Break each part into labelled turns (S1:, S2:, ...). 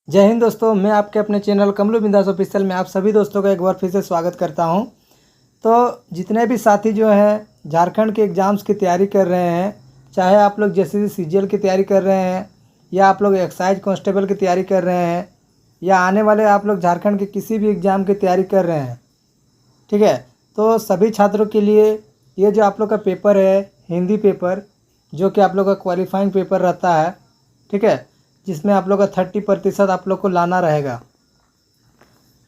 S1: जय हिंद दोस्तों, मैं आपके अपने चैनल कमलू बिंदास ऑफिशियल में आप सभी दोस्तों का एक बार फिर से स्वागत करता हूं। तो जितने भी साथी जो हैं झारखंड के एग्ज़ाम्स की तैयारी कर रहे हैं, चाहे आप लोग जैसे सीजीएल की तैयारी कर रहे हैं या आप लोग एक्साइज कांस्टेबल की तैयारी कर रहे हैं या आने वाले आप लोग झारखंड के किसी भी एग्ज़ाम की तैयारी कर रहे हैं, ठीक है। तो सभी छात्रों के लिए ये जो आप लोग का पेपर है हिंदी पेपर, जो कि आप लोग का क्वालिफाइंग पेपर रहता है, ठीक है, जिसमें आप लोग का 30% आप लोग को लाना रहेगा।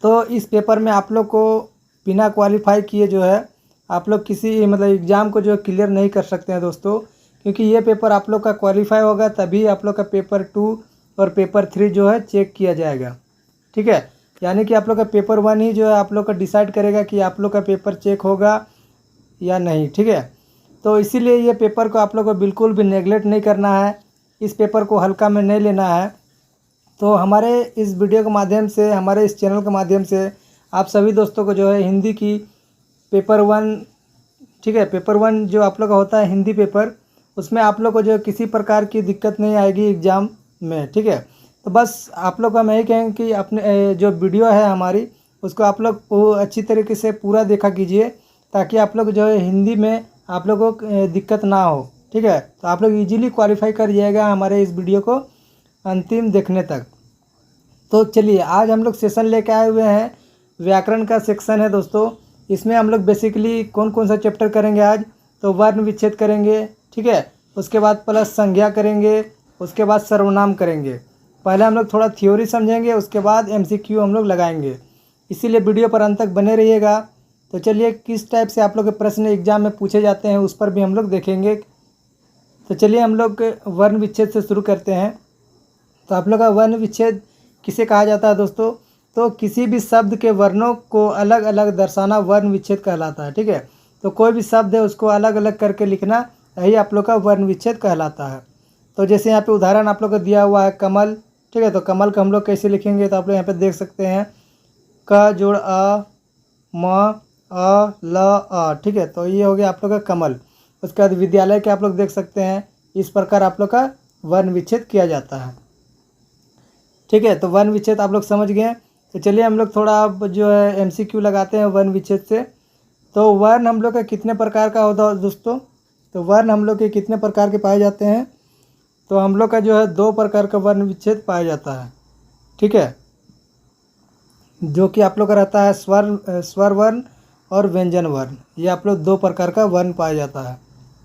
S1: तो इस पेपर में आप लोग को बिना क्वालिफाई किए जो है आप लोग किसी मतलब एग्ज़ाम को जो क्लियर नहीं कर सकते हैं दोस्तों, क्योंकि ये पेपर आप लोग का क्वालिफाई होगा तभी आप लोग का पेपर 2 और पेपर 3 जो है चेक किया जाएगा, ठीक है। यानी कि आप लोग का पेपर 1 ही जो है आप लोग का डिसाइड करेगा कि आप लोग का पेपर चेक होगा या नहीं, ठीक है। तो इसीलिए ये पेपर को आप लोग को बिल्कुल भी नेगलेक्ट नहीं करना है, इस पेपर को हल्का में नहीं लेना है। तो हमारे इस वीडियो के माध्यम से, हमारे इस चैनल के माध्यम से आप सभी दोस्तों को जो है हिंदी की पेपर 1, ठीक है, पेपर 1 जो आप लोग का होता है हिंदी पेपर, उसमें आप लोग को जो किसी प्रकार की दिक्कत नहीं आएगी एग्ज़ाम में, ठीक है। तो बस आप लोग को हम यही कहेंगे कि अपने जो वीडियो है हमारी उसको आप लोग अच्छी तरीके से पूरा देखा कीजिए, ताकि आप लोग जो है हिंदी में आप लोगों को दिक्कत ना हो, ठीक है। तो आप लोग इजीली क्वालिफाई कर जाएगा हमारे इस वीडियो को अंतिम देखने तक। तो चलिए आज हम लोग सेशन लेके आए हुए हैं, व्याकरण का सेक्शन है दोस्तों। इसमें हम लोग बेसिकली कौन कौन सा चैप्टर करेंगे आज, तो वर्ण विच्छेद करेंगे, ठीक है, उसके बाद प्लस संज्ञा करेंगे, उसके बाद सर्वनाम करेंगे। पहले हम लोग थोड़ा थ्योरी समझेंगे, उसके बाद एमसीक्यू हम लोग लगाएंगे, इसीलिए वीडियो पर अंत तक बने रहिएगा। तो चलिए किस टाइप से आप लोग के प्रश्न एग्जाम में पूछे जाते हैं उस पर भी हम लोग देखेंगे। तो चलिए हम लोग वर्ण विच्छेद से शुरू करते हैं। तो आप लोग का वर्ण विच्छेद किसे कहा जाता है दोस्तों, तो किसी भी शब्द के वर्णों को अलग अलग दर्शाना वर्ण विच्छेद कहलाता है, ठीक है। तो कोई भी शब्द है उसको अलग अलग करके लिखना, यही आप लोग का वर्ण विच्छेद कहलाता है। तो जैसे यहाँ पे उदाहरण आप लोग को दिया हुआ है कमल, ठीक है। तो कमल को हम लोग कैसे लिखेंगे, तो आप लोग यहाँ पे देख सकते हैं क जोड़ अ म अ ल अ, ठीक है। तो ये हो गया आप लोग का कमल। उसके बाद विद्यालय के आप लोग देख सकते हैं, इस प्रकार आप लोग का वर्ण विच्छेद किया जाता है, ठीक है। तो वर्ण विच्छेद आप लोग समझ गए। तो चलिए हम लोग थोड़ा अब जो है एमसीक्यू लगाते हैं वर्ण विच्छेद से। तो वर्ण हम लोग का कितने प्रकार का होता है दोस्तों, तो वर्ण हम लोग के कितने प्रकार के पाए जाते हैं, तो हम लोग का जो है 2 प्रकार का वर्ण विच्छेद पाया जाता है, ठीक है, जो कि आप लोग का रहता है स्वर वर्ण और व्यंजन वर्ण। ये आप लोग 2 प्रकार का वर्ण पाया जाता है,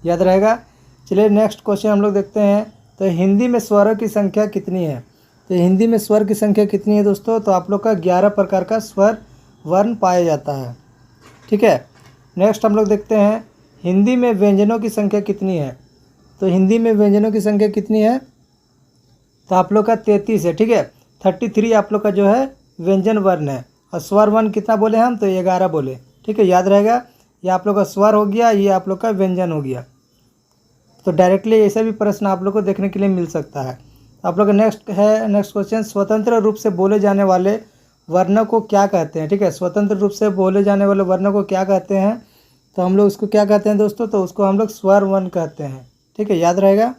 S1: याद रहेगा। चलिए नेक्स्ट क्वेश्चन हम लोग देखते हैं। तो हिंदी में स्वरों की संख्या कितनी है, तो हिंदी में स्वर की संख्या कितनी है दोस्तों, तो आप लोग का 11 प्रकार का स्वर वर्ण पाया जाता है, ठीक है। नेक्स्ट हम लोग देखते हैं हिंदी में व्यंजनों की संख्या कितनी है। तो हिंदी में व्यंजनों की संख्या कितनी है, तो आप लोग का 33 है, ठीक है। 33 आप लोग का जो है व्यंजन वर्ण है, और स्वर वर्ण कितना बोले हम, तो 11 बोले, ठीक है, याद रहेगा। ये आप लोग का स्वर हो गया, ये आप लोग का व्यंजन हो गया। तो डायरेक्टली ऐसे भी प्रश्न आप लोग को देखने के लिए मिल सकता है। आप लोग का नेक्स्ट क्वेश्चन, स्वतंत्र रूप से बोले जाने वाले वर्णों को क्या कहते हैं, ठीक है। स्वतंत्र रूप से बोले जाने वाले वर्णों को क्या कहते हैं, तो हम लोग उसको क्या कहते हैं दोस्तों, तो उसको हम लोग स्वर वर्ण कहते हैं, ठीक है, याद रहेगा।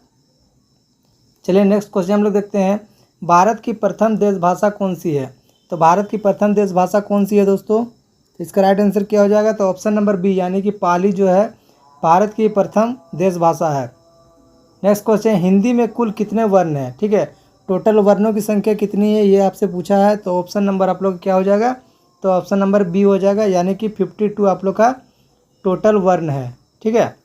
S1: चलिए नेक्स्ट क्वेश्चन हम लोग देखते हैं, भारत की प्रथम देश भाषा कौन सी है। तो भारत की प्रथम देश भाषा कौन सी है दोस्तों, तो इसका राइट आंसर क्या हो जाएगा, तो ऑप्शन नंबर बी यानी कि पाली जो है भारत की प्रथम देश भाषा है। नेक्स्ट क्वेश्चन, हिंदी में कुल कितने वर्ण हैं, ठीक है, टोटल वर्णों की संख्या कितनी है ये आपसे पूछा है। तो ऑप्शन नंबर आप लोग क्या हो जाएगा, तो ऑप्शन नंबर बी हो जाएगा, यानी कि 52 आप लोग का टोटल वर्ण है, ठीक है।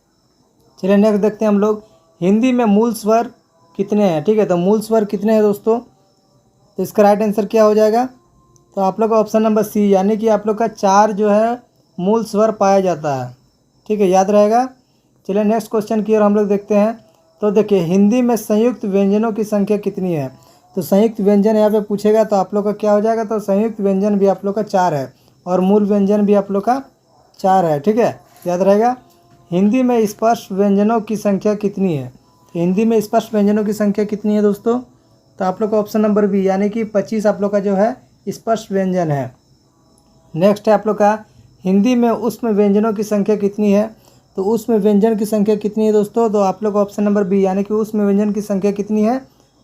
S1: चलिए नेक्स्ट देखते हैं हम लोग, हिंदी में मूल स्वर कितने हैं, ठीक है। तो मूल स्वर कितने हैं दोस्तों, तो इसका राइट आंसर क्या हो जाएगा, तो आप लोग का ऑप्शन नंबर सी यानी कि आप लोग का 4 जो है मूल स्वर पाया जाता है, ठीक है, याद रहेगा। चलिए नेक्स्ट क्वेश्चन की ओर हम लोग देखते हैं। तो देखिए हिंदी में संयुक्त व्यंजनों की संख्या कितनी है, तो संयुक्त व्यंजन यहाँ पे पूछेगा तो आप लोग का क्या हो जाएगा, तो संयुक्त व्यंजन भी आप लोग का 4 है, और मूल व्यंजन भी आप लोग का 4 है, ठीक है, याद रहेगा। हिंदी में स्पष्ट व्यंजनों की संख्या कितनी है, तो हिंदी में स्पष्ट व्यंजनों की संख्या कितनी है दोस्तों, तो आप लोग का ऑप्शन नंबर बी यानी कि 25 आप लोग का जो है स्पष्ट व्यंजन है। नेक्स्ट है आप लोग का, हिंदी में ऊष्म व्यंजनों की संख्या कितनी है, तो ऊष्म व्यंजन की संख्या कितनी है दोस्तों, तो आप लोग ऑप्शन नंबर बी यानी कि ऊष्म व्यंजन की संख्या कितनी है,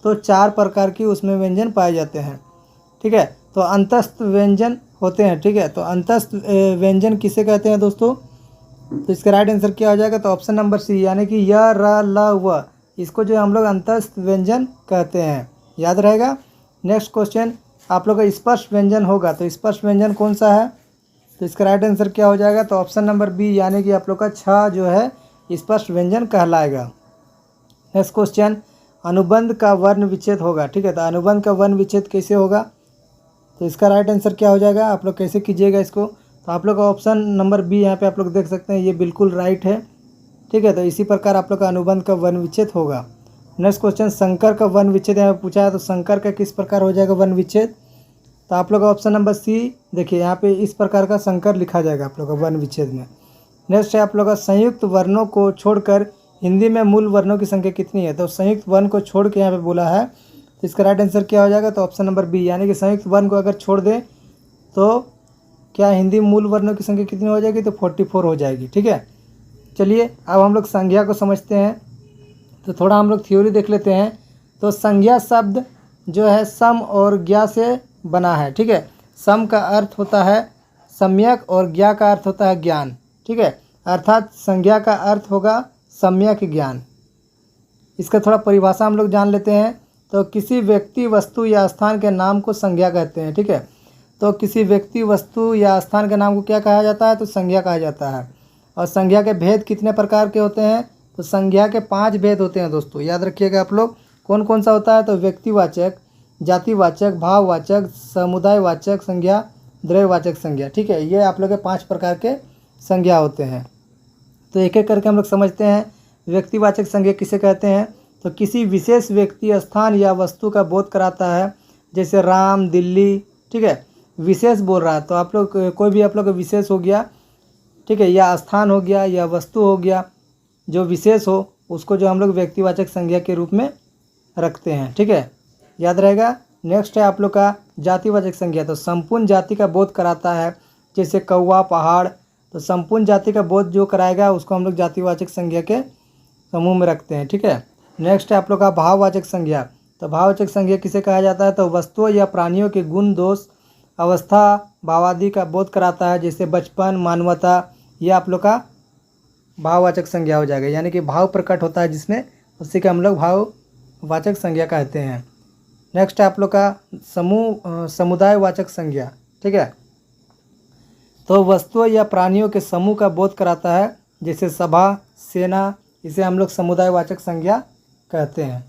S1: तो 4 प्रकार की ऊष्म व्यंजन पाए जाते हैं। ठीक है। तो अंतस्थ व्यंजन होते हैं, ठीक है। तो अंतस्थ व्यंजन किसे कहते हैं दोस्तों? तो इसका राइट आंसर क्या हो जाएगा? तो ऑप्शन नंबर सी, यानी कि य र ल व, इसको जो हम लोग अंतस्थ व्यंजन कहते हैं, याद रहेगा। नेक्स्ट क्वेश्चन, आप लोग का स्पर्श व्यंजन होगा, तो स्पर्श व्यंजन कौन सा है? तो इसका राइट आंसर क्या हो जाएगा? तो ऑप्शन नंबर बी, यानी कि आप लोग का छ जो है स्पर्श व्यंजन कहलाएगा। नेक्स्ट क्वेश्चन, अनुबंध का वर्ण विच्छेद होगा, ठीक है। तो अनुबंध का वर्ण विच्छेद कैसे होगा? तो इसका राइट आंसर क्या हो जाएगा? आप लोग कैसे कीजिएगा इसको? तो आप लोग का ऑप्शन नंबर बी यहाँ पे आप लोग देख सकते हैं, ये बिल्कुल राइट है, ठीक है। तो इसी प्रकार आप लोग का अनुबंध का वर्ण विच्छेद होगा। नेक्स्ट क्वेश्चन, संकर का वर्ण विच्छेद यहाँ पे पूछा है, तो संकर का किस प्रकार हो जाएगा वर्ण विच्छेद? तो आप लोग का ऑप्शन नंबर सी, देखिए यहाँ पे इस प्रकार का संकर लिखा जाएगा आप लोग का वर्ण विच्छेद में। नेक्स्ट है आप लोग का संयुक्त वर्णों को छोड़कर हिंदी में मूल वर्णों की संख्या कितनी है? तो संयुक्त वर्ण को छोड़ के यहाँ पे बोला है, तो इसका राइट आंसर क्या हो जाएगा? तो ऑप्शन नंबर बी, यानी कि संयुक्त वर्ण को अगर छोड़ दें तो क्या हिंदी मूल वर्णों की संख्या कितनी हो जाएगी? तो 44 हो जाएगी, ठीक है। चलिए अब हम लोग संज्ञा को समझते हैं, तो थोड़ा हम लोग थ्योरी देख लेते हैं। तो संज्ञा शब्द जो है सम और ज्ञा से बना है, ठीक है। सम का अर्थ होता है सम्यक और ज्ञा का अर्थ होता है ज्ञान, ठीक है। अर्थात संज्ञा का अर्थ होगा सम्यक ज्ञान। इसका थोड़ा परिभाषा हम लोग जान लेते हैं। तो किसी व्यक्ति, वस्तु या स्थान के नाम को संज्ञा कहते हैं, ठीक है। तो किसी व्यक्ति, वस्तु या स्थान के नाम को क्या कहा जाता है? तो संज्ञा कहा जाता है। और संज्ञा के भेद कितने प्रकार के होते हैं? तो संज्ञा के 5 भेद होते हैं दोस्तों, याद रखिएगा आप लोग। कौन कौन सा होता है? तो व्यक्तिवाचक, जातिवाचक, भाववाचक, समुदायवाचक संज्ञा, द्रव्यवाचक संज्ञा, ठीक है। ये आप लोग के 5 प्रकार के संज्ञा होते हैं। तो एक एक करके हम लोग समझते हैं। व्यक्तिवाचक संज्ञा किसे कहते हैं? तो किसी विशेष व्यक्ति, स्थान या वस्तु का बोध कराता है, जैसे राम, दिल्ली, ठीक है। विशेष बोल रहा है तो आप लोग कोई भी आप लोग का विशेष हो गया, ठीक है, या स्थान हो गया या वस्तु हो गया, जो विशेष हो उसको जो हम लोग व्यक्तिवाचक संज्ञा के रूप में रखते हैं, ठीक है, याद रहेगा। नेक्स्ट है आप लोग का जातिवाचक संज्ञा। तो संपूर्ण जाति का बोध कराता है, जैसे कौवा, पहाड़। तो संपूर्ण जाति का बोध जो कराएगा उसको हम लोग जातिवाचक संज्ञा के समूह में रखते हैं, ठीक है। नेक्स्ट है आप लोग का भाववाचक संज्ञा। तो भाववाचक संज्ञा किसे कहा जाता है? तो वस्तुओं या प्राणियों के गुण, दोष, अवस्था, भावादि का बोध कराता है, जैसे बचपन, मानवता। ये आप लोग का भाववाचक संज्ञा हो जाएगा, यानी कि भाव प्रकट होता है जिसमें, उसी का हम लोग भाववाचक संज्ञा कहते हैं। नेक्स्ट है आप लोग का समुदायवाचक संज्ञा, ठीक है। तो वस्तुओं या प्राणियों के समूह का बोध कराता है, जैसे सभा, सेना। इसे हम लोग समुदायवाचक संज्ञा कहते हैं।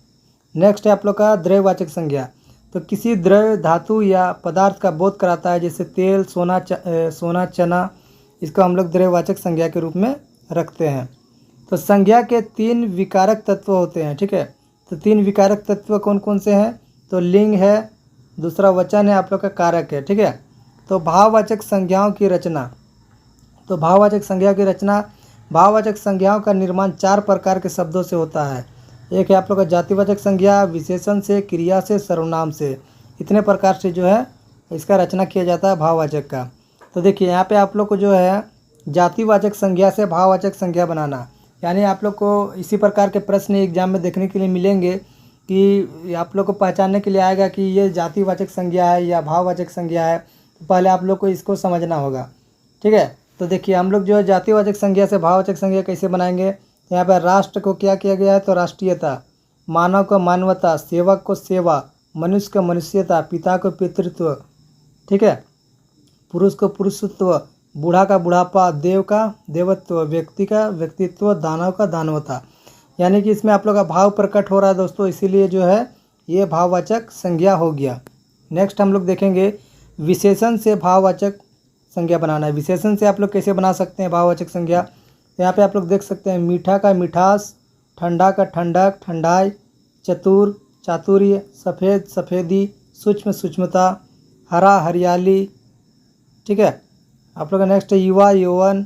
S1: नेक्स्ट है आप लोग का द्रव्यवाचक संज्ञा। तो किसी द्रव्य, धातु या पदार्थ का बोध कराता है, जैसे तेल, सोना, चना। इसको हम लोग द्रव्यवाचक संज्ञा के रूप में रखते हैं। तो संज्ञा के 3 विकारक तत्व होते हैं, ठीक है। तो 3 विकारक तत्व कौन कौन से हैं? तो लिंग है, दूसरा वचन है, आप लोग का कारक है, ठीक है। तो भाववाचक संज्ञाओं की रचना। तो भाववाचक संज्ञा की रचना, भाववाचक संज्ञाओं का निर्माण 4 प्रकार के शब्दों से होता है। एक है आप लोग का जातिवाचक संज्ञा, विशेषण से, क्रिया से, सर्वनाम से। इतने प्रकार से जो है इसका रचना किया जाता है भाववाचक का। तो देखिए यहाँ पे आप लोग को जो है जातिवाचक संज्ञा से भाववाचक संज्ञा बनाना, यानी आप लोग को इसी प्रकार के प्रश्न एग्जाम में देखने के लिए मिलेंगे कि आप लोग को पहचानने के लिए आएगा कि ये जातिवाचक संज्ञा है या भाववाचक संज्ञा है। तो पहले आप लोग को इसको समझना होगा, ठीक है। तो देखिए हम लोग जो है जातिवाचक संज्ञा से भाववाचक संज्ञा कैसे बनाएंगे। यहाँ पर राष्ट्र को क्या किया गया है? तो राष्ट्रीयता, मानव को मानवता, सेवक को सेवा, मनुष्य को मनुष्यता, पिता को पितृत्व, ठीक है, पुरुष को पुरुषत्व, बूढ़ा का बुढ़ापा, देव का देवत्व, व्यक्ति का व्यक्तित्व, दानव का दानवता। यानी कि इसमें आप लोग का भाव प्रकट हो रहा है दोस्तों, इसीलिए जो है ये भाववाचक संज्ञा हो गया। नेक्स्ट हम लोग देखेंगे विशेषण से भाववाचक संज्ञा बनाना है। विशेषण से आप लोग कैसे बना सकते हैं भाववाचक संज्ञा? यहाँ पे आप लोग देख सकते हैं मीठा का मिठास, ठंडा का ठंडक, ठंडाई, चतुर चातुर्य, सफ़ेद सफ़ेदी, सूक्ष्म सूक्ष्मता, हरा हरियाली, ठीक है। आप लोग का नेक्स्ट है युवा यौवन,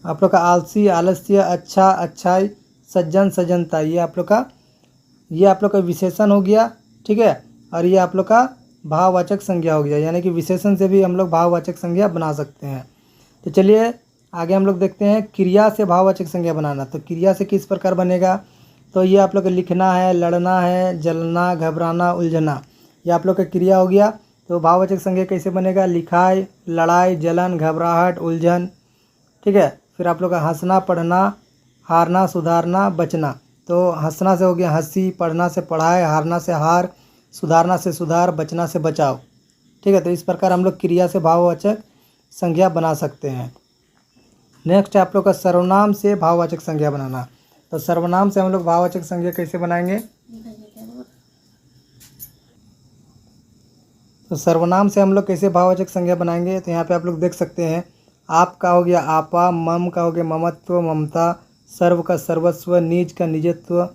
S1: आप लोग का आलसी आलस्य, अच्छा अच्छाई, सज्जन सज्जनता। ये आप लोग का विशेषण हो गया, ठीक है। और ये आप लोग का भाववाचक संज्ञा हो गया, यानी कि विशेषण से भी हम लोग भाववाचक संज्ञा बना सकते हैं। तो चलिए आगे हम लोग देखते हैं क्रिया से भाववाचक संज्ञा बनाना। तो क्रिया से किस प्रकार बनेगा? तो ये आप लोग को लिखना है, लड़ना है, जलना, घबराना, उलझना। ये आप लोग का क्रिया हो गया। तो भाववाचक संज्ञा कैसे बनेगा? लिखाई, लड़ाई, जलन, घबराहट, उलझन, ठीक है। फिर आप लोग का हंसना, पढ़ना, हारना, सुधारना, बचना। तो हंसना से हो गया हंसी, पढ़ना से पढ़ाई, हारना से हार, सुधारना से सुधार, बचना से बचाव, ठीक है। तो इस प्रकार हम लोग क्रिया से भाववाचक संज्ञा बना सकते हैं। नेक्स्ट है आप लोग का सर्वनाम से भाववाचक संज्ञा बनाना। तो सर्वनाम से हम लोग भाववाचक संज्ञा कैसे बनाएंगे? तो सर्वनाम से हम लोग कैसे भाववाचक संज्ञा बनाएंगे? तो यहाँ पे आप लोग देख सकते हैं, आप का हो गया आपा, मम का हो गया ममत्व, ममता, सर्व का सर्वस्व, निज का निजत्व,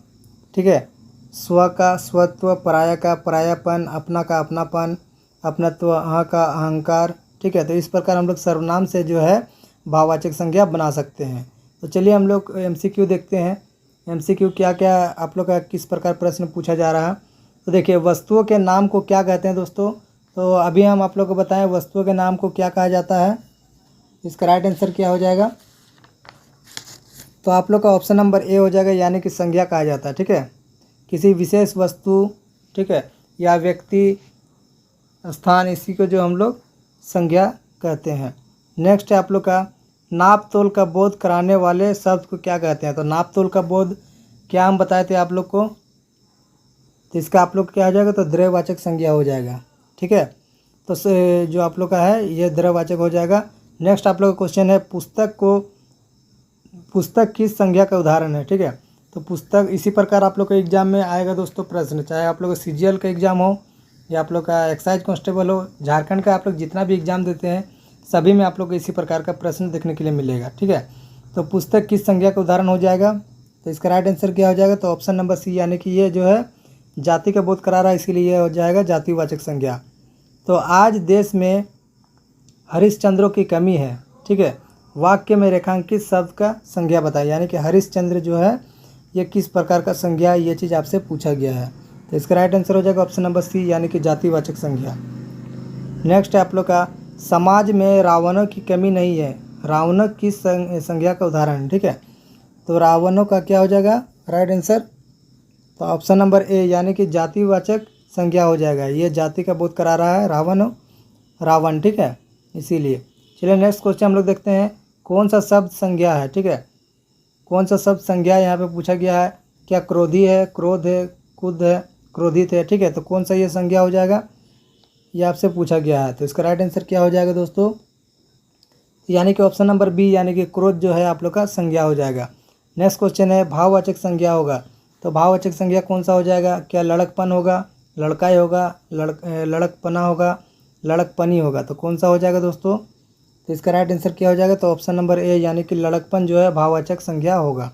S1: ठीक है, स्व का स्वत्व, पराया का परायापन, अपना का अपनापन, अपनत्व, अह का अहंकार, ठीक है। तो इस प्रकार हम लोग सर्वनाम से जो है भाववाचक संज्ञा बना सकते हैं। तो चलिए हम लोग MCQ देखते हैं। MCQ क्या क्या आप लोग का किस प्रकार प्रश्न पूछा जा रहा है। तो देखिए, वस्तुओं के नाम को क्या कहते हैं दोस्तों? तो अभी हम आप लोग को बताएं वस्तुओं के नाम को क्या कहा जाता है। इसका राइट आंसर क्या हो जाएगा? तो आप लोग का ऑप्शन नंबर ए हो जाएगा, यानी कि संज्ञा कहा जाता है, ठीक है। किसी विशेष वस्तु, ठीक है, या व्यक्ति, स्थान, इसी को जो हम लोग संज्ञा कहते हैं। नेक्स्ट है आप लोग का नाप तोल का बोध कराने वाले शब्द को क्या कहते हैं। तो नाप तोल का बोध क्या हम बताए थे आप लोग को, तो इसका आप लोग क्या हो जाएगा? तो द्रव्यवाचक संज्ञा हो जाएगा, ठीक है। तो जो आप लोग का है ये द्रव्यवाचक हो जाएगा। नेक्स्ट आप लोग का क्वेश्चन है, पुस्तक किस संज्ञा का उदाहरण है, ठीक है। तो पुस्तक इसी प्रकार आप लोग का एग्जाम में आएगा दोस्तों प्रश्न, चाहे आप लोग का CGL का एग्ज़ाम हो या आप लोग का एक्साइज कांस्टेबल हो, झारखंड का आप लोग जितना भी एग्ज़ाम देते हैं सभी में आप लोग को इसी प्रकार का प्रश्न देखने के लिए मिलेगा, ठीक है। तो पुस्तक किस संज्ञा का उदाहरण हो जाएगा? तो इसका राइट आंसर क्या हो जाएगा? तो ऑप्शन नंबर सी, यानी कि ये जो है जाति का बोध करा रहा है, इसीलिए ये हो जाएगा जातिवाचक संज्ञा। तो आज देश में हरिश्चंद्रों की कमी है, ठीक है, वाक्य में रेखांकित शब्द का संज्ञा बताए, यानी कि हरिश्चंद्र जो है ये किस प्रकार का संज्ञा है, ये चीज़ आपसे पूछा गया है। तो इसका राइट आंसर हो जाएगा ऑप्शन नंबर सी, यानी कि जातिवाचक संज्ञा। नेक्स्ट है आप लोग का समाज में रावणों की कमी नहीं है, रावणों की संज्ञा का उदाहरण, ठीक है। तो रावणों का क्या हो जाएगा राइट आंसर? तो ऑप्शन नंबर ए, यानी कि जातिवाचक संज्ञा हो जाएगा। ये जाति का बोध करा रहा है रावण, ठीक है, इसीलिए। चलिए नेक्स्ट क्वेश्चन हम लोग देखते हैं, कौन सा शब्द संज्ञा है, ठीक है। कौन सा शब्द संज्ञा यहाँ पे पूछा गया है? क्या क्रोधी है, क्रोध है, कुद है, क्रोधित है, ठीक है। तो कौन सा ये संज्ञा हो जाएगा, ये आपसे पूछा गया है। तो इसका राइट आंसर क्या हो जाएगा दोस्तों? यानी कि ऑप्शन नंबर बी, यानी कि क्रोध जो है आप लोग का संज्ञा हो जाएगा। नेक्स्ट क्वेश्चन है, भाववाचक संज्ञा होगा। तो भाववाचक संज्ञा कौन सा हो जाएगा? क्या लड़कपन होगा, लड़काई होगा, लड़कपना होगा, लड़कपनी होगा। तो कौन सा हो जाएगा दोस्तों? तो इसका राइट आंसर क्या हो जाएगा? तो ऑप्शन नंबर ए, यानी कि लड़कपन जो है भाववाचक संज्ञा होगा।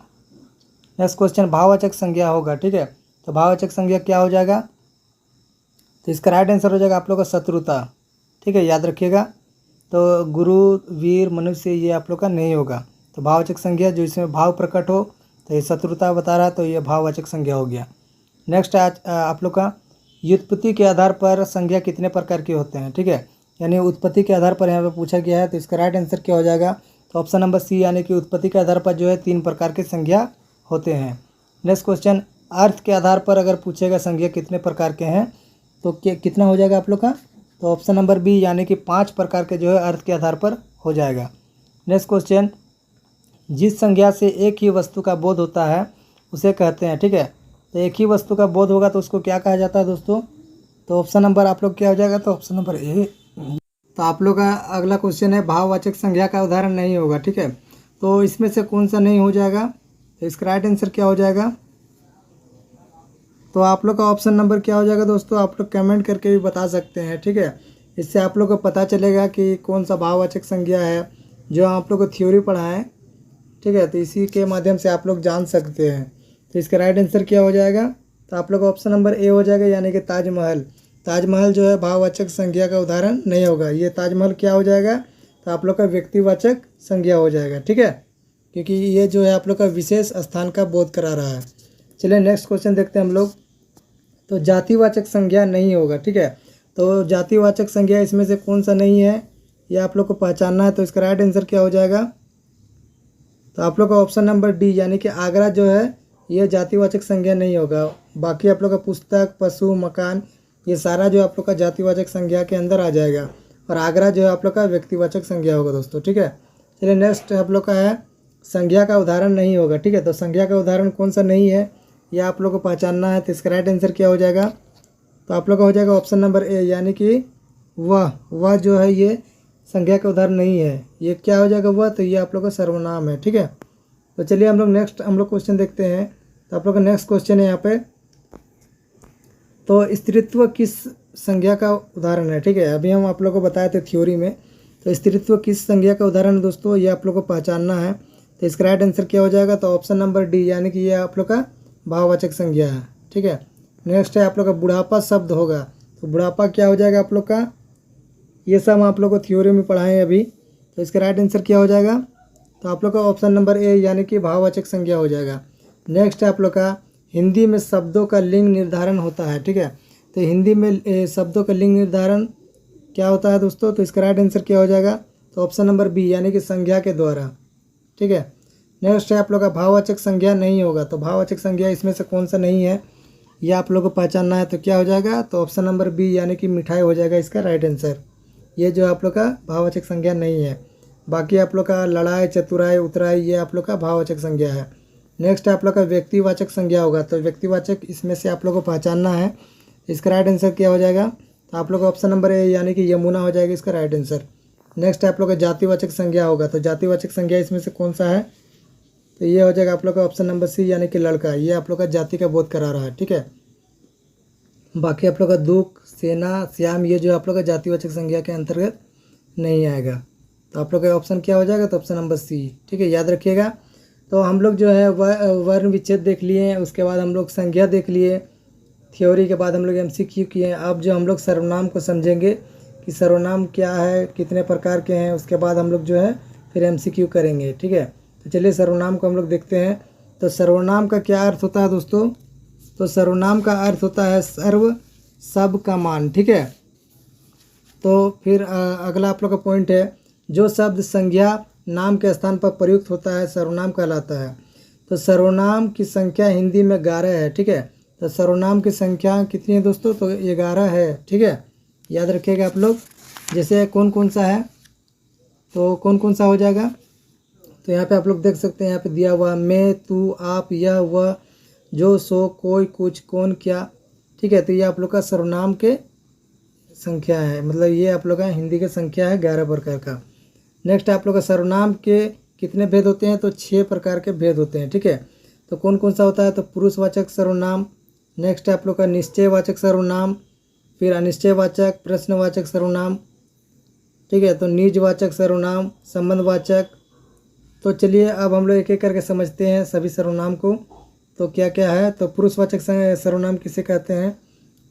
S1: नेक्स्ट क्वेश्चन, भाववाचक संज्ञा होगा, ठीक है। तो भाववाचक संज्ञा क्या हो जाएगा? तो इसका राइट आंसर हो जाएगा आप लोग का शत्रुता, ठीक है, याद रखिएगा। तो गुरु, वीर, मनुष्य ये आप लोग का नहीं होगा। तो भाववाचक संज्ञा जो इसमें भाव प्रकट हो, तो ये शत्रुता बता रहा है, तो ये भाववाचक संज्ञा हो गया। नेक्स्ट आज आप लोग का व्युत्पत्ति के आधार पर संज्ञा कितने प्रकार के होते हैं, ठीक है, यानी उत्पत्ति के आधार पर यहाँ पे पूछा गया है। तो इसका राइट आंसर क्या हो जाएगा? तो ऑप्शन नंबर सी, यानी कि उत्पत्ति के आधार पर जो है 3 प्रकार के संज्ञा होते हैं। नेक्स्ट क्वेश्चन, अर्थ के आधार पर अगर पूछेगा संज्ञा कितने प्रकार के हैं, तो कितना हो जाएगा आप लोग का? तो ऑप्शन नंबर बी, यानी कि 5 प्रकार के जो है अर्थ के आधार पर हो जाएगा। नेक्स्ट क्वेश्चन, जिस संज्ञा से एक ही वस्तु का बोध होता है उसे कहते हैं, ठीक है। तो एक ही वस्तु का बोध होगा तो उसको क्या कहा जाता है दोस्तों? तो ऑप्शन नंबर आप लोग क्या हो जाएगा? तो ऑप्शन नंबर ए। तो आप लोग का अगला क्वेश्चन है, भाववाचक संज्ञा का उदाहरण नहीं होगा, ठीक है। तो इसमें से कौन सा नहीं हो जाएगा? तो इसका राइट आंसर क्या हो जाएगा? तो आप लोग का ऑप्शन नंबर क्या हो जाएगा दोस्तों? आप लोग कमेंट करके भी बता सकते हैं, ठीक है। इससे आप लोग को पता चलेगा कि कौन सा भाववाचक संज्ञा है जो आप लोग को थ्योरी पढ़ा है, ठीक है। तो इसी के माध्यम से आप लोग जान सकते हैं। तो इसका राइट आंसर क्या हो जाएगा? तो आप लोग का ऑप्शन नंबर ए हो जाएगा, यानी कि ताजमहल। ताजमहल जो है भाववाचक संज्ञा का उदाहरण नहीं होगा। ये ताजमहल क्या हो जाएगा? तो आप लोग का व्यक्तिवाचक संज्ञा हो जाएगा, ठीक है, क्योंकि ये जो है आप लोग का विशेष स्थान का बोध करा रहा है। चलिए नेक्स्ट क्वेश्चन देखते हैं हम लोग। तो जातिवाचक संज्ञा नहीं होगा, ठीक है। तो जातिवाचक संज्ञा इसमें से कौन सा नहीं है, ये आप लोग को पहचानना है। तो इसका राइट आंसर क्या हो जाएगा? तो आप लोग का ऑप्शन नंबर डी, यानी कि आगरा जो है ये जातिवाचक संज्ञा नहीं होगा। बाकी आप लोग का पुस्तक, पशु, मकान ये सारा जो आप लोग का जातिवाचक संज्ञा के अंदर आ जाएगा। और आगरा जो है आप लोग का व्यक्तिवाचक संज्ञा होगा दोस्तों, ठीक है। चलिए नेक्स्ट आप लोग का है संज्ञा का उदाहरण नहीं होगा, ठीक है। तो संज्ञा का उदाहरण कौन सा नहीं है ये आप लोग को पहचानना है। तो इसका राइट आंसर क्या हो जाएगा, तो आप लोग का हो जाएगा ऑप्शन नंबर ए, यानी कि वह जो है ये संज्ञा का उदाहरण नहीं है। ये क्या हो जाएगा वह, तो ये आप लोग का सर्वनाम है, ठीक है। तो चलिए हम लोग नेक्स्ट क्वेश्चन देखते हैं। तो आप लोग का नेक्स्ट क्वेश्चन है यहाँ पे, तो स्त्रीत्व किस संज्ञा का उदाहरण है, ठीक है। अभी हम आप लोग को बताए थे थ्योरी में, तो स्त्रीत्व किस संज्ञा का उदाहरण है दोस्तों, ये आप लोग को पहचानना है। तो इसका राइट आंसर क्या हो जाएगा, तो ऑप्शन नंबर डी, यानी कि ये आप लोग का भाववाचक संज्ञा है, ठीक है। नेक्स्ट है आप लोग का बुढ़ापा शब्द होगा। तो बुढ़ापा क्या हो जाएगा आप लोग का, ये सब हम आप लोग को थ्योरी में पढ़ाएं अभी। तो इसका राइट आंसर क्या हो जाएगा, तो आप लोग का ऑप्शन नंबर ए, यानी कि भाववाचक संज्ञा हो जाएगा। नेक्स्ट है आप लोग का हिंदी में शब्दों का लिंग निर्धारण होता है, ठीक है। तो हिंदी में शब्दों का लिंग निर्धारण क्या होता है दोस्तों, तो इसका राइट आंसर क्या हो जाएगा, तो ऑप्शन नंबर बी, यानी कि संज्ञा के द्वारा, ठीक है। नेक्स्ट है आप लोग का भाववाचक संज्ञा नहीं होगा। तो भाववाचक संज्ञा इसमें से कौन सा नहीं है ये आप लोग को पहचानना है। तो क्या हो जाएगा, तो ऑप्शन नंबर बी, यानी कि मिठाई हो जाएगा इसका राइट आंसर। ये जो आप लोग का भाववाचक संज्ञा नहीं है। बाकी आप लोग का लड़ाई, चतुराई, उतराई, ये आप लोग का भाववाचक संज्ञा है। नेक्स्ट आप लोग का व्यक्तिवाचक संज्ञा होगा। तो व्यक्तिवाचक इसमें से आप लोग को पहचानना है। इसका राइट आंसर क्या हो जाएगा, तो आप लोग का ऑप्शन नंबर ए, यानी कि यमुना हो जाएगा इसका राइट आंसर। नेक्स्ट आप लोग का जातिवाचक संज्ञा होगा। तो जातिवाचक संज्ञा इसमें से कौन सा है, तो ये हो जाएगा आप लोग का ऑप्शन नंबर सी, यानी कि लड़का। ये आप लोग का जाति का बोध करा रहा है, ठीक है। बाकी आप लोग का दुख, सेना, श्याम, ये जो आप लोग का जातिवाचक संज्ञा के अंतर्गत नहीं आएगा। तो आप लोग का ऑप्शन क्या हो जाएगा, तो ऑप्शन नंबर सी, ठीक है, याद रखिएगा। तो हम लोग जो है वर्ण विच्छेद देख लिए हैं, उसके बाद हम लोग संज्ञा देख लिए, थ्योरी के बाद हम लोग MCQ किए हैं। अब जो हम लोग सर्वनाम को समझेंगे कि सर्वनाम क्या है, कितने प्रकार के हैं, उसके बाद हम लोग जो है फिर MCQ करेंगे, ठीक है। तो चलिए सर्वनाम को हम लोग देखते हैं। तो सर्वनाम का क्या अर्थ होता है दोस्तों, तो सर्वनाम का अर्थ होता है सर्व, सब का मान, ठीक है। तो फिर अगला आप लोग का पॉइंट है, जो शब्द संज्ञा नाम के स्थान पर प्रयुक्त होता है सर्वनाम कहलाता है। तो सर्वनाम की संख्या हिंदी में 11 है, ठीक है। तो सर्वनाम की संख्या कितनी है दोस्तों, तो 11 है, ठीक है, याद रखिएगा आप लोग। जैसे कौन कौन सा है, तो कौन कौन सा हो जाएगा, तो यहाँ पे आप लोग देख सकते हैं, यहाँ पे दिया हुआ मैं, तू, आप, यह, वह, जो, सो, कोई, कुछ, कौन, क्या, ठीक है। तो ये आप लोग का सर्वनाम के संख्या है, मतलब ये आप लोग का हिंदी की संख्या है 11 प्रकार का। नेक्स्ट आप लोग का सर्वनाम के कितने भेद होते हैं, तो 6 प्रकार के भेद होते हैं, ठीक है। तो कौन कौन सा होता है, तो पुरुषवाचक सर्वनाम, नेक्स्ट आप लोग का निश्चयवाचक सर्वनाम, फिर अनिश्चयवाचक, प्रश्नवाचक सर्वनाम, ठीक है। तो निजवाचक सर्वनाम, संबंधवाचक। तो चलिए अब हम लोग एक एक करके समझते हैं सभी सर्वनाम को। तो क्या क्या है, तो पुरुषवाचक सर्वनाम किसे कहते हैं,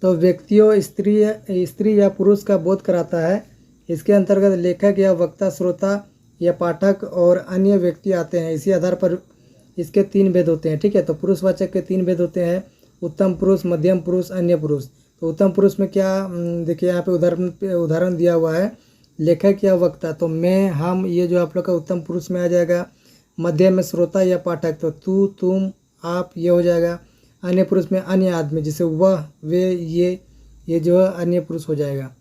S1: तो व्यक्तियों, स्त्री या पुरुष का बोध कराता है। इसके अंतर्गत लेखक या वक्ता, श्रोता या पाठक और अन्य व्यक्ति आते हैं। इसी आधार पर इसके 3 भेद होते हैं, ठीक है। तो पुरुषवाचक के 3 भेद होते हैं, उत्तम पुरुष, मध्यम पुरुष, अन्य पुरुष। तो उत्तम पुरुष में क्या, देखिए यहाँ पे उदाहरण दिया हुआ है, लेखक या वक्ता, तो मैं, हम, ये जो आप लोग का उत्तम पुरुष में आ जाएगा। मध्यम में श्रोता या पाठक, तो तू, तुम, आप, ये हो जाएगा। अन्य पुरुष में अन्य आदमी, जैसे वह, वे, ये जो है अन्य पुरुष हो जाएगा,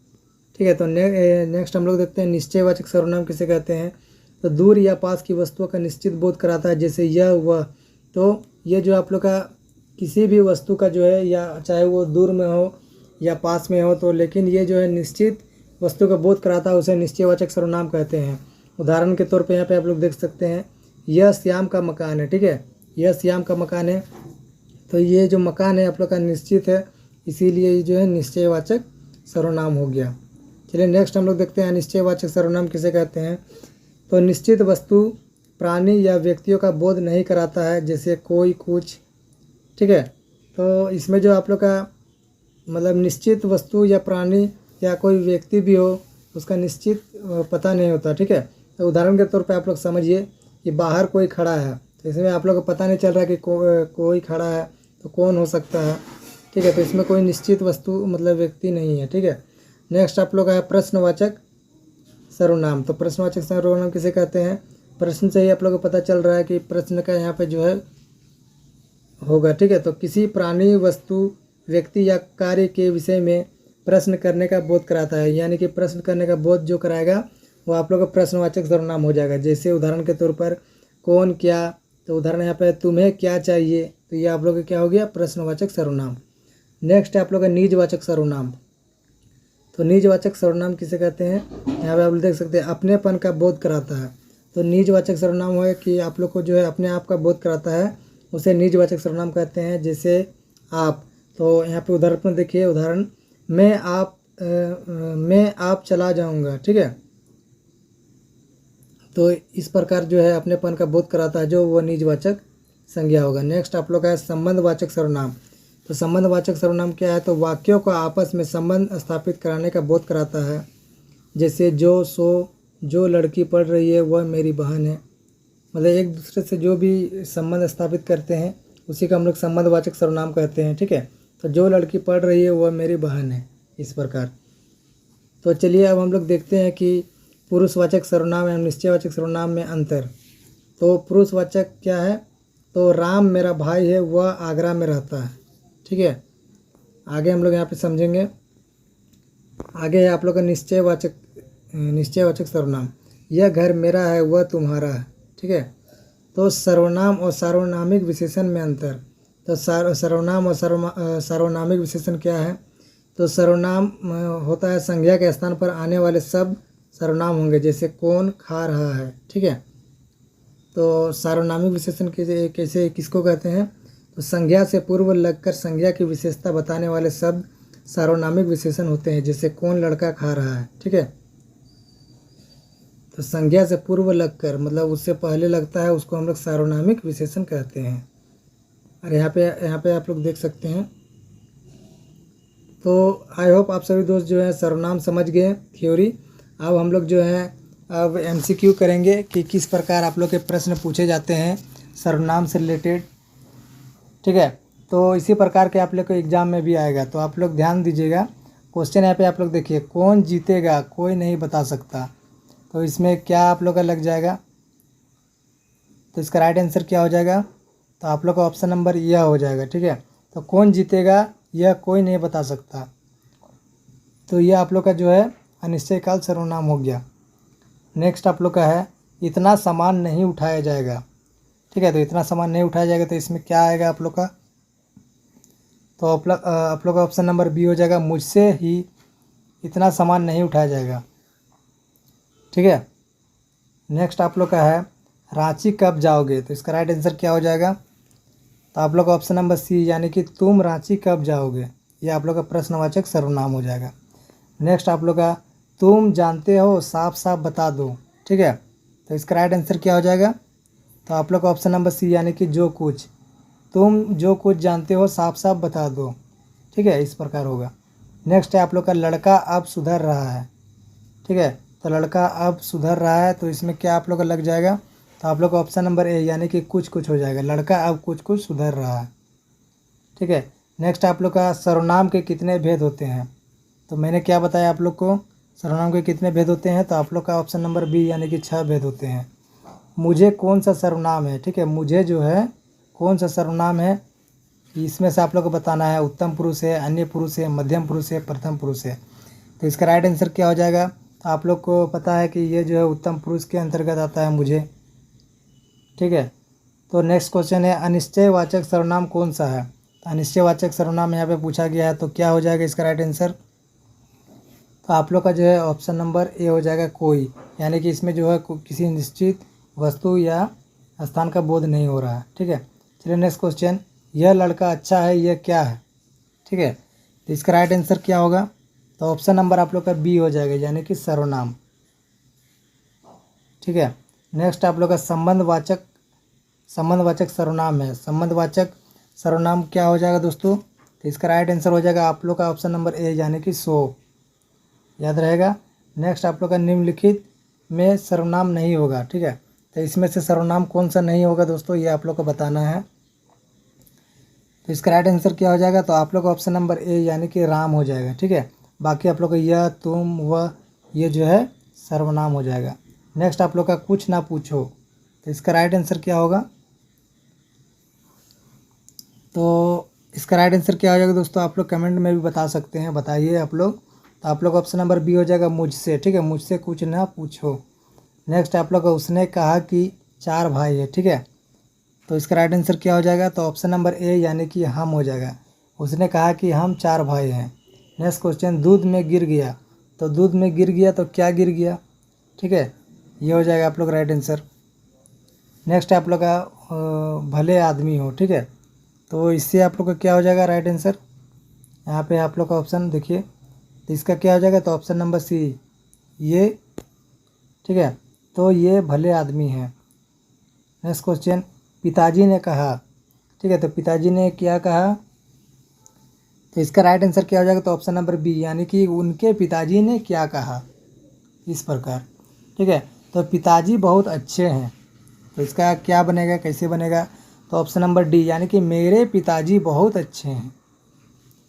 S1: ठीक है। तो नेक्स्ट हम लोग देखते हैं निश्चयवाचक सर्वनाम किसे कहते हैं, तो दूर या पास की वस्तुओं का निश्चित बोध कराता है, जैसे यह, वह। तो ये जो आप लोग का किसी भी वस्तु का जो है, या चाहे वो दूर में हो या पास में हो, तो लेकिन ये जो है निश्चित वस्तु का बोध कराता है, उसे निश्चयवाचक सर्वनाम कहते हैं। उदाहरण के तौर पे यहाँ पे आप लोग देख सकते हैं, यह श्याम का मकान है, ठीक है, यह श्याम का मकान है। तो ये जो मकान है आप लोग का निश्चित है, इसीलिए ये जो है निश्चयवाचक सर्वनाम हो गया। चलिए नेक्स्ट हम लोग देखते हैं अनिश्चयवाचक सर्वनाम किसे कहते हैं। तो निश्चित वस्तु, प्राणी या व्यक्तियों का बोध नहीं कराता है, जैसे कोई, कुछ, ठीक है। तो इसमें जो आप लोग का मतलब निश्चित वस्तु या प्राणी या कोई व्यक्ति भी हो, उसका निश्चित पता नहीं होता, ठीक है। तो उदाहरण के तौर पे आप लोग समझिए कि बाहर कोई खड़ा है, तो इसमें आप लोग को पता नहीं चल रहा है कि कोई खड़ा है, तो कौन हो सकता है, ठीक है। तो इसमें कोई निश्चित वस्तु मतलब व्यक्ति नहीं है, ठीक है। नेक्स्ट आप लोग है प्रश्नवाचक सर्वनाम। तो प्रश्नवाचक सर्वनाम किसे कहते हैं, प्रश्न से ही आप लोग को पता चल रहा है कि प्रश्न का यहाँ पे जो है होगा, ठीक है। तो किसी प्राणी, वस्तु, व्यक्ति या कार्य के विषय में प्रश्न करने का बोध कराता है, यानी कि प्रश्न करने का बोध जो कराएगा वो आप लोग का प्रश्नवाचक सर्वनाम हो जाएगा। जैसे उदाहरण के तौर पर कौन क्या, तो उदाहरण यहाँ पे तुम्हें क्या चाहिए, तो ये आप लोग का क्या हो गया, प्रश्नवाचक सर्वनाम। नेक्स्ट है आप लोग का निजवाचक सर्वनाम। तो निजवाचक सर्वनाम किसे कहते हैं, यहाँ पे आप लोग देख सकते हैं अपनेपन का बोध कराता है। तो निजवाचक सर्वनाम है कि आप लोग को जो है अपने आप का बोध कराता है, उसे निजवाचक सर्वनाम कहते हैं। जैसे आप, तो यहाँ पे उदाहरण में देखिए, उदाहरण मैं आप चला जाऊँगा, ठीक है। तो इस प्रकार जो है अपनेपन का बोध कराता है, जो वो निजवाचक संज्ञा होगा। नेक्स्ट आप लोग का है संबंधवाचक सर्वनाम। तो संबंधवाचक सर्वनाम क्या है, तो वाक्यों को आपस में संबंध स्थापित कराने का बोध कराता है। जैसे जो, सो, जो लड़की पढ़ रही है वह मेरी बहन है, मतलब एक दूसरे से जो भी संबंध स्थापित करते हैं उसी का हम लोग संबंधवाचक सर्वनाम कहते हैं, ठीक है। तो जो लड़की पढ़ रही है वह मेरी बहन है, इस प्रकार। तो चलिए अब हम लोग देखते हैं कि पुरुषवाचक सर्वनाम एवं निश्चयवाचक सर्वनाम में अंतर। तो पुरुषवाचक क्या है, तो राम मेरा भाई है, वह आगरा में रहता है, ठीक है। आगे हम लोग यहाँ पे समझेंगे। आगे है आप लोग का निश्चयवाचक सर्वनाम। यह घर मेरा है, वह तुम्हारा है, ठीक है। तो सर्वनाम और सार्वनामिक विशेषण में अंतर। तो सर्वनाम और सार्वनामिक विशेषण क्या है, तो सर्वनाम होता है संज्ञा के स्थान पर आने वाले शब्द सर्वनाम होंगे, जैसे कौन खा रहा है, ठीक है। तो सार्वनामिक विशेषण कैसे किसको कहते हैं, तो संज्ञा से पूर्व लगकर संज्ञा की विशेषता बताने वाले शब्द सार्वनामिक विशेषण होते हैं। जैसे कौन लड़का खा रहा है, ठीक है। तो संज्ञा से पूर्व लगकर मतलब उससे पहले लगता है, उसको हम लोग सार्वनामिक विशेषण कहते हैं। और यहाँ पे आप लोग देख सकते हैं। तो आई होप आप सभी दोस्त जो है सर्वनाम समझ गए थ्योरी। अब हम लोग जो है अब MCQ करेंगे कि किस प्रकार आप लोग के प्रश्न पूछे जाते हैं सर्वनाम से रिलेटेड, ठीक है। तो इसी प्रकार के आप लोग को एग्ज़ाम में भी आएगा, तो आप लोग ध्यान दीजिएगा। क्वेश्चन यहाँ पे आप लोग देखिए, कौन जीतेगा कोई नहीं बता सकता, तो इसमें क्या आप लोग का लग जाएगा, तो इसका राइट आंसर क्या हो जाएगा, तो आप लोग का ऑप्शन नंबर यह हो जाएगा, ठीक है। तो कौन जीतेगा यह कोई नहीं बता सकता, तो यह आप लोग का जो है अनिश्चयकाल सर्वनाम हो गया। नेक्स्ट आप लोग का है इतना सामान नहीं उठाया जाएगा, ठीक है। तो इतना सामान नहीं उठाया जाएगा, तो इसमें क्या आएगा आप लोग का, तो आप लोग का ऑप्शन नंबर बी हो जाएगा, मुझसे ही इतना सामान नहीं उठाया जाएगा, ठीक है। नेक्स्ट आप लोग का है रांची कब जाओगे, तो इसका राइट आंसर क्या हो जाएगा, तो आप लोग का ऑप्शन नंबर सी, यानी कि तुम रांची कब जाओगे, ये आप लोग का प्रश्नवाचक सर्वनाम हो जाएगा। नेक्स्ट आप लोग का तुम जानते हो साफ साफ बता दो, ठीक है। तो इसका राइट आंसर क्या हो जाएगा, तो आप लोग का ऑप्शन नंबर सी, यानी कि जो कुछ, तुम जो कुछ जानते हो साफ साफ बता दो, ठीक है, इस प्रकार होगा। नेक्स्ट है आप लोग का लड़का अब सुधर रहा है, ठीक है। तो लड़का अब सुधर रहा है, तो इसमें क्या आप लोग का लग जाएगा, तो आप लोग का ऑप्शन नंबर ए, यानी कि कुछ कुछ हो जाएगा, लड़का अब कुछ कुछ सुधर रहा है, ठीक है। नेक्स्ट आप लोग का सर्वनाम के कितने भेद होते हैं, तो मैंने क्या बताया आप लोग को, सर्वनाम के कितने भेद होते हैं, तो आप लोग का ऑप्शन नंबर बी, यानी कि 6 भेद होते हैं। मुझे कौन सा सर्वनाम है, ठीक है, मुझे जो है कौन सा सर्वनाम है, इसमें से आप लोग को बताना है, उत्तम पुरुष है, अन्य पुरुष है, मध्यम पुरुष है, प्रथम पुरुष है। तो इसका राइट आंसर क्या हो जाएगा, तो आप लोग को पता है कि ये जो है उत्तम पुरुष के अंतर्गत आता है मुझे, ठीक है। तो नेक्स्ट क्वेश्चन है अनिश्चयवाचक सर्वनाम कौन सा है, तो अनिश्चयवाचक सर्वनाम यहाँ पे पूछा गया है, तो क्या हो जाएगा इसका राइट आंसर, तो आप लोग का जो है ऑप्शन नंबर ए हो जाएगा कोई, यानी कि इसमें जो है किसी निश्चित वस्तु या स्थान का बोध नहीं हो रहा है, ठीक है। चलिए नेक्स्ट क्वेश्चन, यह लड़का अच्छा है, यह क्या है, ठीक है। तो इसका राइट आंसर क्या होगा, तो ऑप्शन नंबर आप लोग का बी हो जाएगा, यानी कि सर्वनाम, ठीक है। नेक्स्ट आप लोग का संबंधवाचक सर्वनाम है, संबंधवाचक सर्वनाम क्या हो जाएगा दोस्तों, तो इसका राइट आंसर हो जाएगा आप लोग का ऑप्शन नंबर ए, यानी कि सो, याद रहेगा। नेक्स्ट आप लोग का निम्नलिखित में सर्वनाम नहीं होगा, ठीक है। तो इसमें से सर्वनाम कौन सा नहीं होगा दोस्तों, ये आप लोग को बताना है। तो इसका राइट आंसर क्या हो जाएगा, तो आप लोग का ऑप्शन नंबर ए, यानी कि राम हो जाएगा, ठीक है। बाकी आप लोग का यह, तुम, वह, ये जो है सर्वनाम हो जाएगा। नेक्स्ट आप लोग का कुछ ना पूछो, तो इसका राइट आंसर क्या होगा, तो इसका राइट आंसर क्या हो जाएगा दोस्तों, आप लोग कमेंट में भी बता सकते हैं, बताइए आप लोग। तो आप लोग ऑप्शन नंबर बी हो जाएगा मुझसे, ठीक है, मुझसे कुछ ना पूछो। नेक्स्ट आप लोग उसने कहा कि 4 भाई है, ठीक है, तो इसका राइट आंसर क्या हो जाएगा, तो ऑप्शन नंबर ए यानी कि हम हो जाएगा। उसने कहा कि हम 4 भाई हैं। नेक्स्ट क्वेश्चन, दूध में गिर गया, तो दूध में गिर गया तो क्या गिर गया, ठीक है, ये हो जाएगा आप लोग राइट आंसर। नेक्स्ट आप लोग का भले आदमी हो, ठीक है, तो इससे आप लोग का क्या हो जाएगा राइट आंसर। यहाँ पे आप लोग का ऑप्शन देखिए, तो इसका क्या हो जाएगा, तो ऑप्शन नंबर सी, ये, ठीक है, तो ये भले आदमी हैं। नेक्स्ट क्वेश्चन, पिताजी ने कहा, ठीक है, तो पिताजी ने क्या कहा, तो इसका राइट आंसर क्या हो जाएगा, तो ऑप्शन नंबर बी यानी कि उनके पिताजी ने क्या कहा, इस प्रकार, ठीक है, तो पिताजी बहुत अच्छे हैं, तो इसका क्या बनेगा, कैसे बनेगा, तो ऑप्शन नंबर डी यानी कि मेरे पिताजी बहुत अच्छे हैं,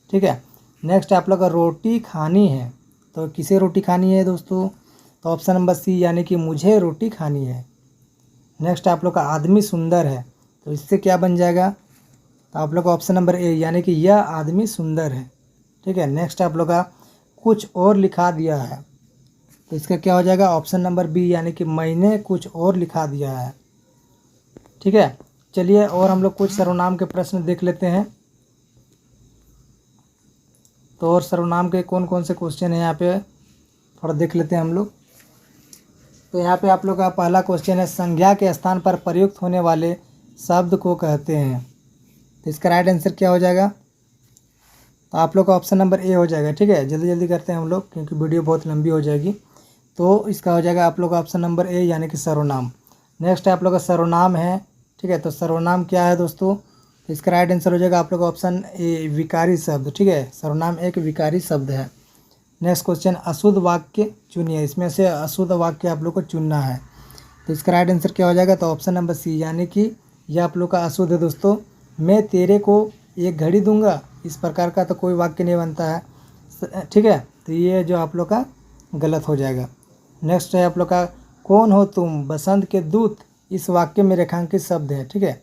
S1: ठीक है। नेक्स्ट आप लोग का रोटी खानी है, तो किसे रोटी खानी है दोस्तों, तो ऑप्शन नंबर सी यानी कि मुझे रोटी खानी है। नेक्स्ट आप लोग का आदमी सुंदर है, तो इससे क्या बन जाएगा, तो आप लोग का ऑप्शन नंबर ए यानी कि यह आदमी सुंदर है, ठीक है। नेक्स्ट आप लोग का कुछ और लिखा दिया है, तो इसका क्या हो जाएगा, ऑप्शन नंबर बी यानी कि मैंने कुछ और लिखा दिया है, ठीक है। चलिए और हम लोग कुछ सर्वनाम के प्रश्न देख लेते हैं। तो और सर्वनाम के कौन कौन से क्वेश्चन है यहाँ पे थोड़ा देख लेते हैं हम लोग। तो यहाँ पे आप लोग का पहला क्वेश्चन है, संज्ञा के स्थान पर प्रयुक्त होने वाले शब्द को कहते हैं, तो इसका राइट आंसर क्या हो जाएगा, तो आप लोग का ऑप्शन नंबर ए हो जाएगा, ठीक है। जल्दी जल्दी करते हैं हम लोग क्योंकि वीडियो बहुत लंबी हो जाएगी। तो इसका हो जाएगा आप लोग का ऑप्शन नंबर ए यानी कि सर्वनाम। नेक्स्ट आप लोग का सर्वनाम है, ठीक है, तो सर्वनाम क्या है दोस्तों, तो इसका राइट आंसर हो जाएगा आप लोग का ऑप्शन ए विकारी शब्द, ठीक है, सर्वनाम एक विकारी शब्द है। नेक्स्ट क्वेश्चन, अशुद्ध वाक्य चुनिए, इसमें से अशुद्ध वाक्य आप लोग को चुनना है, तो इसका राइट आंसर क्या हो जाएगा, तो ऑप्शन नंबर सी यानी कि यह आप लोग का अशुद्ध है दोस्तों। मैं तेरे को एक घड़ी दूंगा, इस प्रकार का तो कोई वाक्य नहीं बनता है, ठीक है, तो ये जो आप लोग का गलत हो जाएगा। नेक्स्ट है आप लोग का, कौन हो तुम बसंत के दूत, इस वाक्य में रेखांकित शब्द है, ठीक है,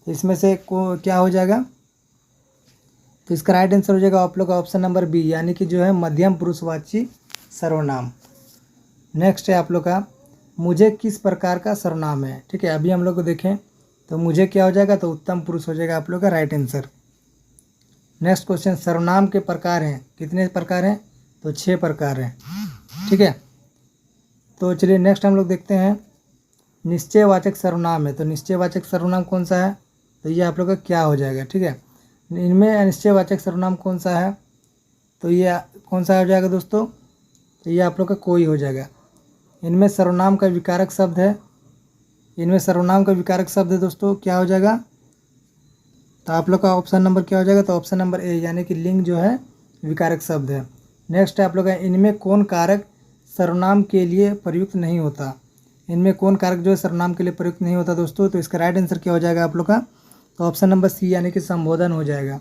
S1: तो इसमें से क्या हो जाएगा, तो इसका राइट आंसर हो जाएगा आप लोग का ऑप्शन नंबर बी यानी कि जो है मध्यम पुरुषवाची सर्वनाम। नेक्स्ट है आप लोग का, मुझे किस प्रकार का सर्वनाम है, ठीक है, अभी हम लोग को देखें तो मुझे क्या हो जाएगा, तो उत्तम पुरुष हो जाएगा आप लोग का राइट आंसर। नेक्स्ट क्वेश्चन, सर्वनाम के प्रकार हैं, कितने प्रकार हैं, तो 6 प्रकार हैं, ठीक है। तो चलिए नेक्स्ट हम लोग देखते हैं, निश्चयवाचक सर्वनाम है, तो निश्चयवाचक सर्वनाम कौन सा है, तो ये आप लोग का क्या हो जाएगा, ठीक है। इनमें अनिश्चयवाचक सर्वनाम कौन सा है, तो ये कौन सा हो जाएगा दोस्तों, तो ये आप लोग का कोई हो जाएगा। इनमें सर्वनाम का विकारक शब्द है, इनमें सर्वनाम का विकारक शब्द है दोस्तों, क्या हो जाएगा, तो आप लोग का ऑप्शन नंबर क्या हो जाएगा, तो ऑप्शन नंबर ए यानी कि लिंग जो है विकारक शब्द है। नेक्स्ट है आप लोग का, इनमें कौन कारक सर्वनाम के लिए प्रयुक्त नहीं होता, इनमें कौन कारक जो है सर्वनाम के लिए प्रयुक्त नहीं होता दोस्तों, तो इसका राइट आंसर क्या हो जाएगा आप लोग का, तो ऑप्शन नंबर सी यानी कि संबोधन हो जाएगा।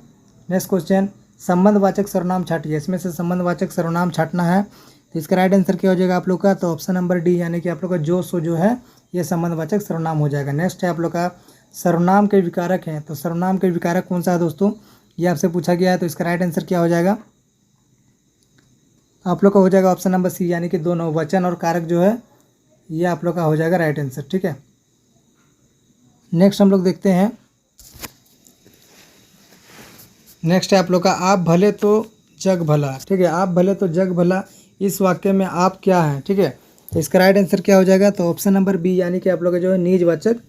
S1: नेक्स्ट क्वेश्चन, संबंधवाचक सर्वनाम छाटिए, इसमें से संबंधवाचक सर्वनाम छाटना है, तो इसका राइट आंसर क्या हो जाएगा आप लोग का, तो ऑप्शन नंबर डी यानी कि आप लोग का जो सो जो है ये संबंधवाचक सर्वनाम हो जाएगा। नेक्स्ट है आप लोग का, सर्वनाम के विकारक हैं, तो सर्वनाम के विकारक कौन सा है दोस्तों, ये आपसे पूछा गया है, तो इसका राइट आंसर क्या हो जाएगा, आप लोग का हो जाएगा ऑप्शन नंबर सी यानी कि दोनों वचन और कारक जो है ये आप लोग का हो जाएगा राइट आंसर, ठीक है। नेक्स्ट हम लोग देखते हैं, नेक्स्ट है आप लोग का, आप भले तो जग भला, ठीक है, आप भले तो जग भला, इस वाक्य में आप क्या हैं, ठीक है, तो इसका राइट आंसर क्या हो जाएगा, तो ऑप्शन नंबर बी यानी कि आप लोग का जो है निजवाचक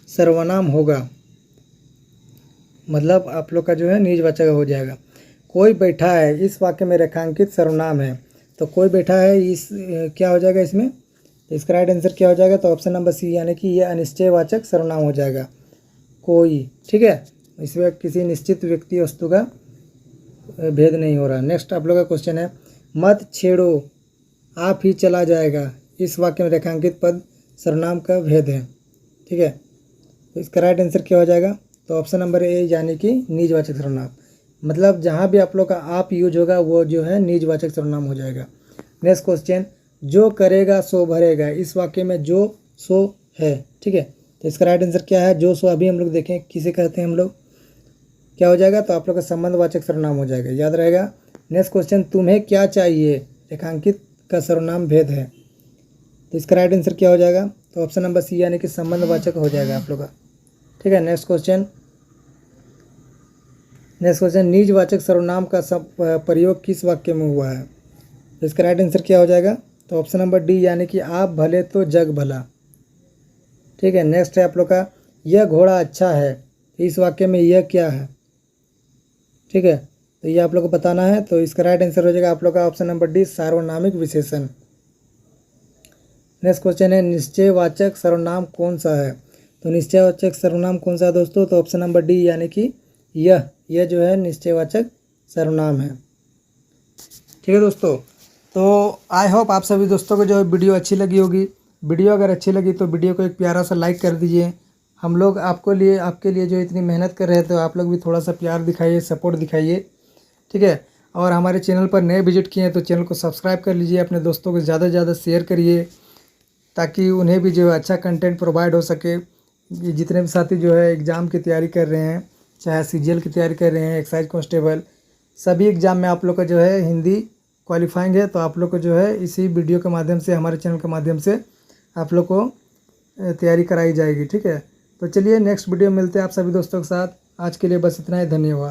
S1: सर्वनाम होगा, मतलब आप लोग का जो है निजवाचक हो जाएगा। कोई बैठा है, इस वाक्य में रेखांकित सर्वनाम है, तो कोई बैठा है इस क्या हो जाएगा इसमें, तो इसका राइट आंसर क्या हो जाएगा, तो ऑप्शन नंबर सी यानी कि यह अनिश्चयवाचक सर्वनाम हो जाएगा, कोई, ठीक है, इसमें किसी निश्चित व्यक्ति वस्तु का भेद नहीं हो रहा। नेक्स्ट आप लोग का क्वेश्चन है, मत छेड़ो आप ही चला जाएगा, इस वाक्य में रेखांकित पद सर्वनाम का भेद है, ठीक है, तो इसका राइट आंसर क्या हो जाएगा, तो ऑप्शन नंबर ए यानी कि निजवाचक सर्वनाम, मतलब जहाँ भी आप लोग का आप यूज होगा वो जो है निजवाचक सर्वनाम हो जाएगा। नेक्स्ट क्वेश्चन, जो करेगा सो भरेगा, इस वाक्य में जो सो है, ठीक है, तो इसका राइट आंसर क्या है, जो सो अभी हम लोग देखें किसे कहते हैं हम लोग, क्या हो जाएगा, तो आप लोग का संबंधवाचक सर्वनाम हो जाएगा, याद रहेगा। नेक्स्ट क्वेश्चन, तुम्हें क्या चाहिए, रेखांकित का सर्वनाम भेद है, तो इसका राइट आंसर क्या हो जाएगा, तो ऑप्शन नंबर सी यानी कि संबंधवाचक हो जाएगा आप लोग का। ठीक है, नेक्स्ट क्वेश्चन, निजवाचक सर्वनाम का प्रयोग किस वाक्य में हुआ है, तो इसका राइट आंसर क्या हो जाएगा, तो ऑप्शन नंबर डी यानी कि आप भले तो जग भला। ठीक है, नेक्स्ट है आप लोग का, यह घोड़ा अच्छा है, इस वाक्य में यह क्या है। ठीक है, तो ये आप लोग को बताना है, तो इसका राइट आंसर हो जाएगा आप लोग का ऑप्शन नंबर डी, सार्वनामिक विशेषण। नेक्स्ट क्वेश्चन है, निश्चयवाचक सर्वनाम कौन सा है, तो निश्चयवाचक सर्वनाम कौन सा है दोस्तों, तो ऑप्शन नंबर डी यानी कि यह जो है निश्चयवाचक सर्वनाम है। ठीक है दोस्तों, तो आई होप आप सभी दोस्तों को जो वीडियो अच्छी लगी होगी। वीडियो अगर अच्छी लगी तो वीडियो को एक प्यारा सा लाइक कर दीजिए। हम लोग आपके लिए जो इतनी मेहनत कर रहे हैं, तो आप लोग भी थोड़ा सा प्यार दिखाइए, सपोर्ट दिखाइए। ठीक है, और हमारे चैनल पर नए विजिट किए हैं तो चैनल को सब्सक्राइब कर लीजिए, अपने दोस्तों को ज़्यादा से ज़्यादा शेयर करिए, ताकि उन्हें भी जो है अच्छा कंटेंट प्रोवाइड हो सके। ये जितने भी साथी जो है एग्ज़ाम की तैयारी कर रहे हैं, चाहे सीजीएल की तैयारी कर रहे हैं, एक्साइज कांस्टेबल, सभी एग्ज़ाम में आप लोग का जो है हिंदी क्वालिफाइंग है, तो आप लोग को जो है इसी वीडियो के माध्यम से, हमारे चैनल के माध्यम से आप लोग को तैयारी कराई जाएगी। ठीक है, तो चलिए नेक्स्ट वीडियो मिलते हैं आप सभी दोस्तों के साथ। आज के लिए बस इतना ही, धन्यवाद।